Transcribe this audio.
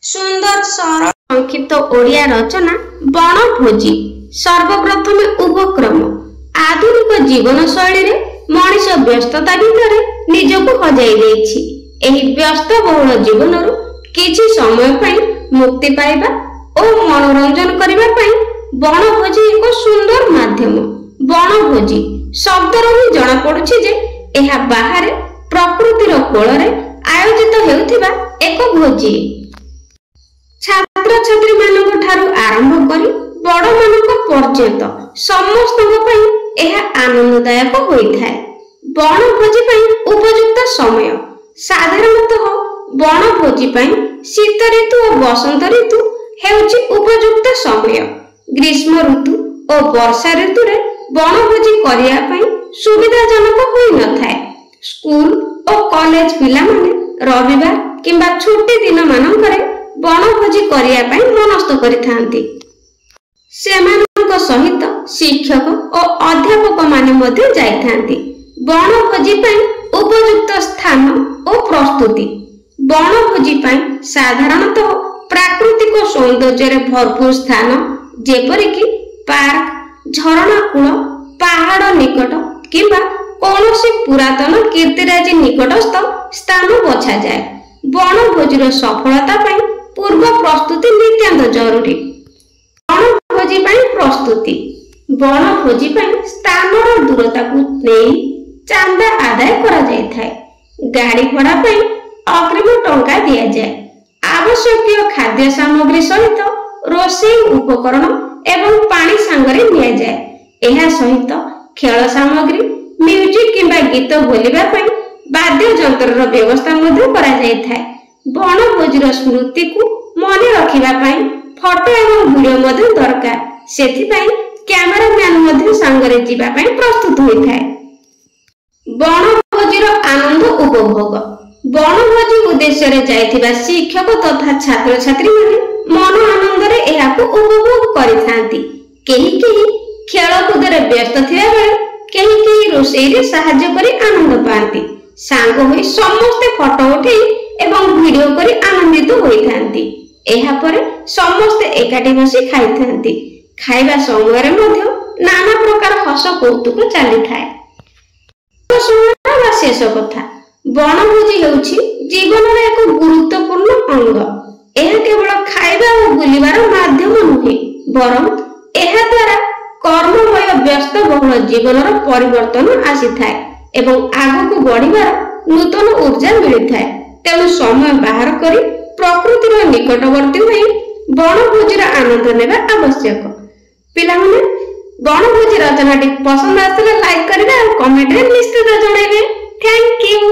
सुंदर सरल संक्षिप्त ओडिया रचना बनभोजी। सर्वप्रथमे उपक्रम। आधुनिक जीवन शैली रे मनीष व्यस्तता भितर निजको हजाई देछि। एही व्यस्त बहुल जीवनरु किछि समय पई मुक्ति पाइबा और मनोरंजन करिबा पई बनभोजी एक सुंदर माध्यम। बनभोजी शब्दर ही जଣା पडुछि जे एहा बाहर प्रकृतिर कोल रे आयोजित हेउथिबा एक भोजी। छात्र छात्री मानक ठारू आरंभ करी बड़ मानक पर्यंत समस्त यह आनंददायक होइथाय। बनभोजी उपयुक्त समय साधारणतः बनभोजी शीत ऋतु और बसंत ऋतु हेउची उपयुक्त समय। ग्रीष्म ऋतु और वर्षा ऋतु रे बनभोजी करिया पई सुविधाजनक होई न थाए। स्कूल और कॉलेज पिला माने रविवार किंबा छुट्टी दिन मानकरे बनभोजी करिया पई मनस्थ करिथांती। सेमानक सहित शिक्षक और अध्यापक माने मध्ये जाइथांती। बनभोजी पई उपयुक्त स्थान और प्रस्तुति। बनभोजी पई साधारणतः प्राकृतिक सौंदर्य रे भरपूर स्थान जेपरि कि पार्क, झरणा कूल, पहाड़ निकट किंबा कौनसी पुरातन कीर्तिराजी निकटस्थ स्थान बछा जाए। बनभोजीर सफलता पई पूर्व प्रस्तुति नित्यांत जरूरी। बनभोजी प्रस्तुति। बनभोजी स्थानर दूरता को नहीं चांदा आदाय करा जाय थाए। गाड़ी भड़ा अग्रिम टंका दिया जाए। आवश्यक खाद्य सामग्री सहित रोषेई उपकरण एवं पानी सांगरे निया जाए। एहा सहित खेल सामग्री, म्यूजिक किंबा गीत बोलिबा पई वाद्य यंत्रर व्यवस्था मध्ये करा जाय थाए। बनभोजीर स्मृति को मने रखिबा पई फोटो एवं वीडियो मध्ये दरकार। सेथि पई कैमरामैन मध्ये संगरे जीवा पई प्रस्तुत होई थाए। बनभोजीर आनंद उपभोग। बनभोजी उद्देश्य रे जायथिबा शिक्षक तथा छात्र छात्री माने मन आनंद रे एहाको उपभोग करिथांती। केही खेलकूद रे व्यस्त थिबा बेले केही रोषेई रे सहाय्य करी आनंद पांती। सांग होई समस्त फोटो उठेई एवं वीडियो करी आनंदित होइथांती। एहा परे समस्त एकाठी बसी खाइथांती। खाइबा समय रे मध्ये नाना प्रकार हस कौतुक चली थाए। शेष कथा, बनभोजी हेउछि जीवन रे एक गुरुत्वपूर्ण अंग। एहा केवल खाइबा और बुलिबार माध्यम नुहे, बरं एहा द्वारा कर्ममय व्यस्त बहुल जीवनर परिवर्तन आसी थाए एवं आगु बढ़िबार नूतन ऊर्जा मिली थाए। तेणु समय बाहर करी प्रकृतिर निकटवर्ती होई बनभोजीर आनंद नेबा आवश्यक। पिलामाने बनभोजी रचनाटी पसंद आसले लाइक करिबे और कमेंट रे निश्चित जणाइबे। Thank you.